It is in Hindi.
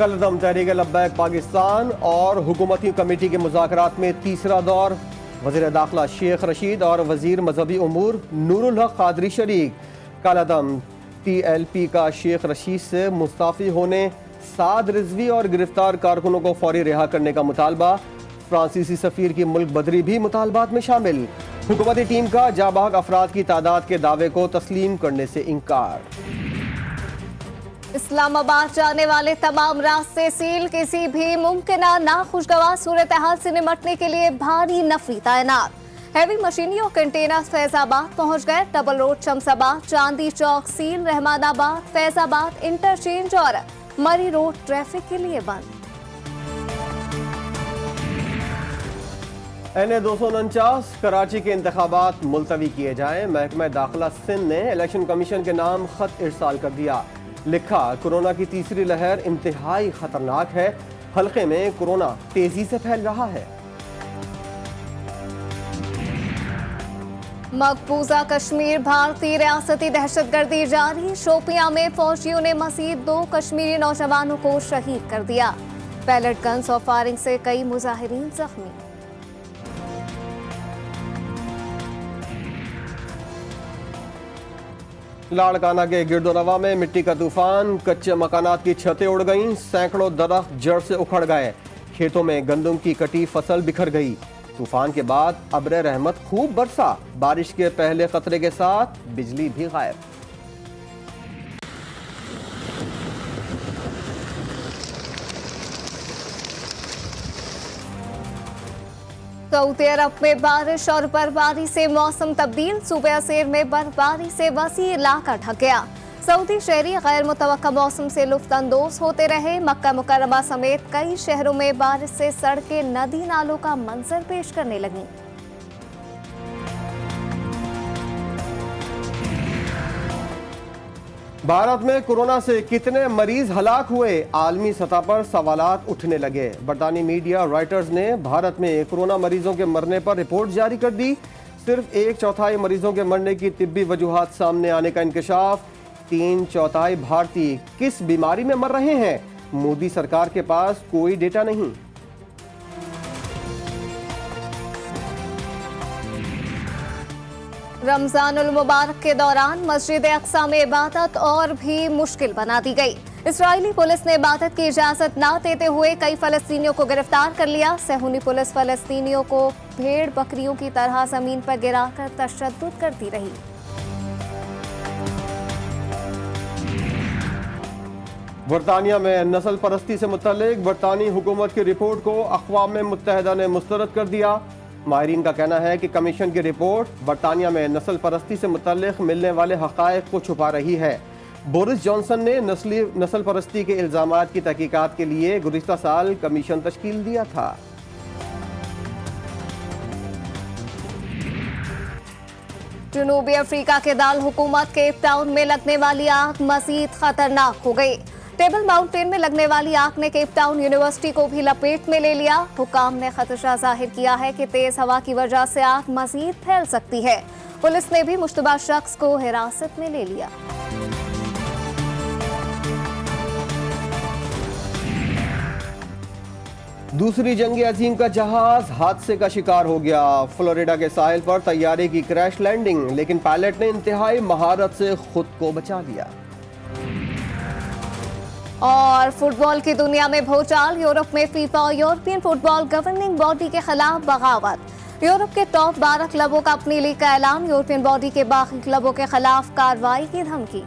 कलदम तहरीक लब्बैक पाकिस्तान और हुकूमती कमेटी के मुज़ाकरात में तीसरा दौर। वज़ीर दाखिला शेख रशीद और वज़ीर मजहबी उमूर नूरुल हक कादरी शरीक। कलदम TLP का शेख रशीद से मुस्ताफ़ी होने, साद रिजवी और गिरफ्तार कारकुनों को फौरी रिहा करने का मुतालबा। फ्रांसीसी सफ़ीर की मुल्क बदरी भी मुतालबात में शामिल। हुकूमती टीम का जाबाग अफराद की तादाद के दावे को तस्लीम करने से इनकार। इस्लामाबाद जाने वाले तमाम रास्ते सील। किसी भी मुमकिन नाखुशगवार सूरत हाल से निपटने के लिए भारी नफरी तैनात। हैवी मशीनी और कंटेनर फैजाबाद पहुंच गए। डबल रोड शमसाबाद, चांदी चौक सील। रहमानाबाद, फैजाबाद इंटरचेंज और मरी रोड ट्रैफिक के लिए बंद। NA 249 कराची के इंतखाबात मुलतवी किए जाएं। महकमा दाखिला सिंध ने इलेक्शन कमीशन के नाम खत इरसाल कर दिया। लिखा, कोरोना की तीसरी लहर इंतहाई खतरनाक है। हल्के में कोरोना तेजी से फैल रहा है। मकबूजा कश्मीर भारतीय रियासती दहशतगर्दी जारी। शोपियां में फौजियों ने मजीद 2 कश्मीरी नौजवानों को शहीद कर दिया। पैलेट गन्स और फायरिंग से कई मुजाहिरीन जख्मी। लाड़काना के गिरदोनवा में मिट्टी का तूफान। कच्चे मकानात की छतें उड़ गईं। सैकड़ों दरख्त जड़ से उखड़ गए। खेतों में गंदम की कटी फसल बिखर गई। तूफान के बाद अब्र रहमत खूब बरसा। बारिश के पहले खतरे के साथ बिजली भी गायब। सऊदी अरब में बारिश और बर्फबारी से मौसम तब्दील। सूबे असेर में बर्फबारी से वसी इलाका ढक गया। सऊदी शहरी गैर मुतवक्का मौसम से लुत्फानंदोज होते रहे। मक्का मुकर्रमा समेत कई शहरों में बारिश से सड़कें नदी नालों का मंजर पेश करने लगी। भारत में कोरोना से कितने मरीज हलाक हुए, आलमी सतह पर सवालात उठने लगे। बरतानी मीडिया रॉयटर्स ने भारत में कोरोना मरीजों के मरने पर रिपोर्ट जारी कर दी। सिर्फ 1/4 मरीजों के मरने की तिब्बी वजूहात सामने आने का इंकशाफ। 3/4 भारतीय किस बीमारी में मर रहे हैं, मोदी सरकार के पास कोई डेटा नहीं। रमजानुल मुबारक के दौरान मस्जिद अक्सा में इबादत और भी मुश्किल बना दी गई। इस्राएली पुलिस ने इबादत की इजाजत न देते हुए कई फलस्तीनियों को गिरफ्तार कर लिया। सहूनी पुलिस फलस्तीनियों को भेड़ बकरियों की तरह जमीन पर गिराकर तशद्दुद करती रही। बरतानिया में नस्ल परस्ती से मुतल्लिक बरतानी हुकूमत की रिपोर्ट को अक़वाम मुत्तहिदा ने मुस्तरद कर दिया। माहिरीन का कहना है कि कमीशन की रिपोर्ट बरतानिया में नस्ल परस्ती से मुतल्लिक मिलने वाले हक़ाइक़ को छुपा रही है। बोरिस जॉनसन ने नस्ल परस्ती के इल्ज़ामात की तहकीकात के लिए गुज़िश्ता साल कमीशन तश्कील दिया था। जनूबी अफ्रीका के दाल हुकूमत केप टाउन में लगने वाली आग मजीद खतरनाक हो गई। टेबल माउंटेन में लगने वाली आग ने केप टाउन यूनिवर्सिटी को भी लपेट में ले लिया। हुकाम ने खदशा जाहिर किया है कि तेज हवा की वजह से आग मजीद फैल सकती है। पुलिस ने भी मुश्तबा शख्स को हिरासत में ले लिया। दूसरी जंग अजीम का जहाज हादसे का शिकार हो गया। फ्लोरिडा के साहिल पर तैयारे की क्रैश लैंडिंग, लेकिन पायलट ने इंतहाई महारत से खुद को बचा लिया। और फुटबॉल की दुनिया में भूचाल। यूरोप में फीफा और यूरोपियन फुटबॉल गवर्निंग बॉडी के खिलाफ बगावत। यूरोप के टॉप 12 क्लबों का अपनी लीग का ऐलान। यूरोपियन बॉडी के बाकी क्लबों के खिलाफ कार्रवाई की धमकी।